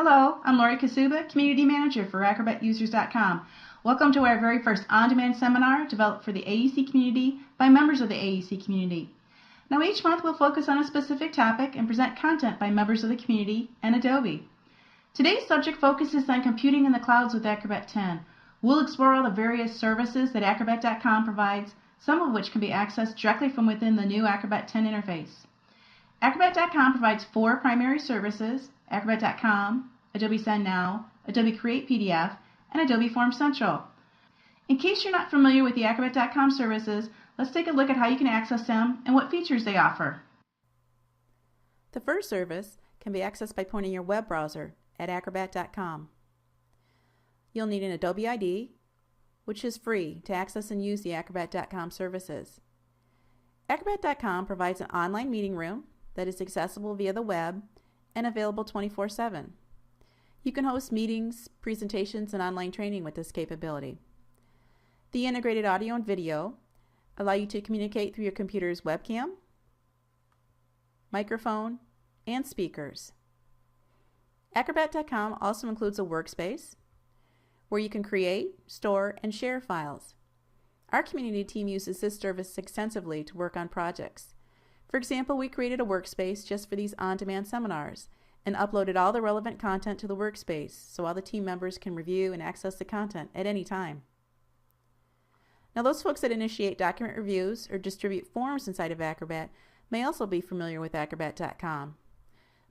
Hello, I'm Lori Kasuba, Community Manager for AcrobatUsers.com. Welcome to our very first on-demand seminar developed for the AEC community by members of the AEC community. Now each month we'll focus on a specific topic and present content by members of the community and Adobe. Today's subject focuses on computing in the clouds with Acrobat 10. We'll explore all the various services that Acrobat.com provides, some of which can be accessed directly from within the new Acrobat 10 interface. Acrobat.com provides 4 primary services: Acrobat.com, Adobe Send Now, Adobe Create PDF, and Adobe Form Central. In case you're not familiar with the Acrobat.com services, let's take a look at how you can access them and what features they offer. The first service can be accessed by pointing your web browser at Acrobat.com. You'll need an Adobe ID, which is free to access and use the Acrobat.com services. Acrobat.com provides an online meeting room that is accessible via the web and available 24/7. You can host meetings, presentations, and online training with this capability. The integrated audio and video allow you to communicate through your computer's webcam, microphone, and speakers. Acrobat.com also includes a workspace where you can create, store, and share files. Our community team uses this service extensively to work on projects. For example, we created a workspace just for these on-demand seminars and uploaded all the relevant content to the workspace so all the team members can review and access the content at any time. Now, those folks that initiate document reviews or distribute forms inside of Acrobat may also be familiar with Acrobat.com.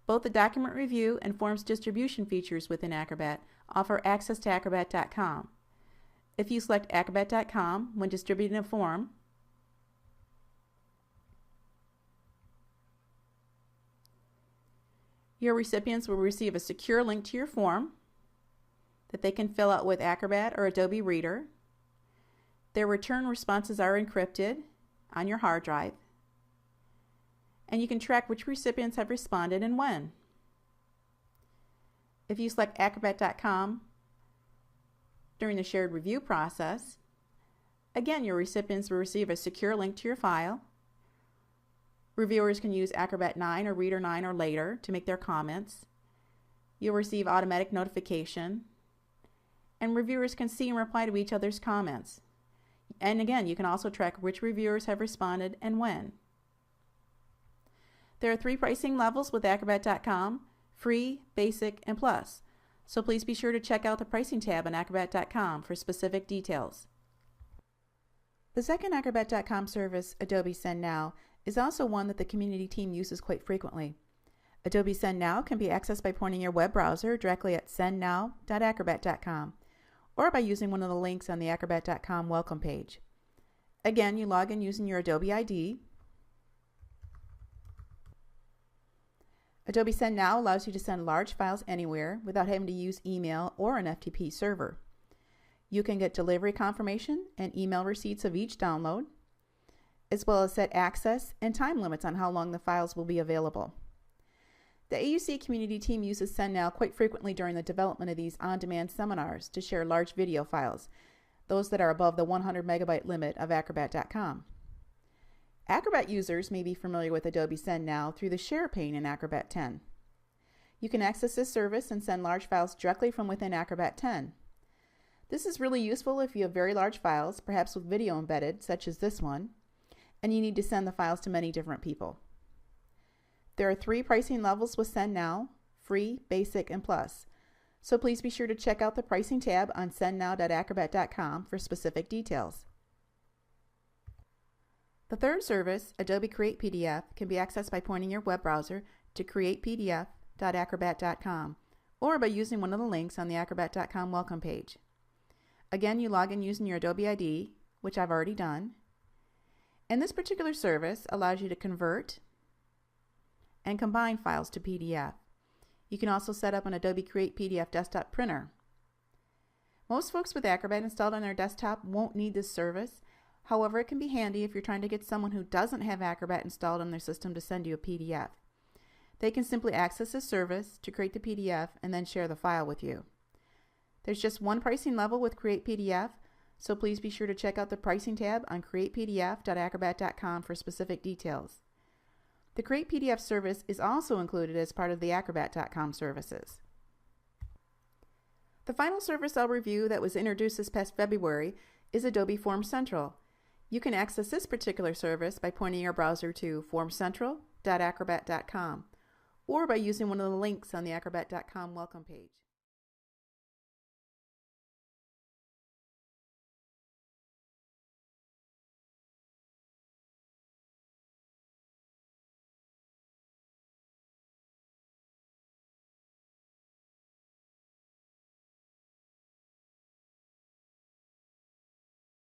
Both the document review and forms distribution features within Acrobat offer access to Acrobat.com. If you select Acrobat.com when distributing a form, your recipients will receive a secure link to your form that they can fill out with Acrobat or Adobe Reader. Their return responses are encrypted on your hard drive, and you can track which recipients have responded and when. If you select Acrobat.com during the shared review process, again, your recipients will receive a secure link to your file. Reviewers can use Acrobat 9 or Reader 9 or later to make their comments. You'll receive automatic notification, and reviewers can see and reply to each other's comments. And again, you can also track which reviewers have responded and when. There are 3 pricing levels with Acrobat.com: Free, Basic, and Plus. So please be sure to check out the pricing tab on Acrobat.com for specific details. The second Acrobat.com service, Adobe Send Now, is also one that the community team uses quite frequently. Adobe Send Now can be accessed by pointing your web browser directly at sendnow.acrobat.com or by using one of the links on the Acrobat.com welcome page. Again, you log in using your Adobe ID. Adobe Send Now allows you to send large files anywhere without having to use email or an FTP server. You can get delivery confirmation and email receipts of each download, as well as set access and time limits on how long the files will be available. The AUC community team uses Send Now quite frequently during the development of these on-demand seminars to share large video files, those that are above the 100 megabyte limit of Acrobat.com. Acrobat users may be familiar with Adobe Send Now through the Share pane in Acrobat 10. You can access this service and send large files directly from within Acrobat 10. This is really useful if you have very large files, perhaps with video embedded, such as this one, and you need to send the files to many different people. There are 3 pricing levels with Send Now: Free, Basic, and Plus. So please be sure to check out the pricing tab on sendnow.acrobat.com for specific details. The third service, Adobe Create PDF, can be accessed by pointing your web browser to createpdf.acrobat.com or by using one of the links on the Acrobat.com welcome page. Again, you log in using your Adobe ID, which I've already done. And this particular service allows you to convert and combine files to PDF. You can also set up an Adobe Create PDF desktop printer. Most folks with Acrobat installed on their desktop won't need this service. However, it can be handy if you're trying to get someone who doesn't have Acrobat installed on their system to send you a PDF. They can simply access this service to create the PDF and then share the file with you. There's just one pricing level with Create PDF, so please be sure to check out the pricing tab on createpdf.acrobat.com for specific details. The Create PDF service is also included as part of the Acrobat.com services. The final service I'll review that was introduced this past February is Adobe Form Central. You can access this particular service by pointing your browser to formcentral.acrobat.com or by using one of the links on the acrobat.com welcome page.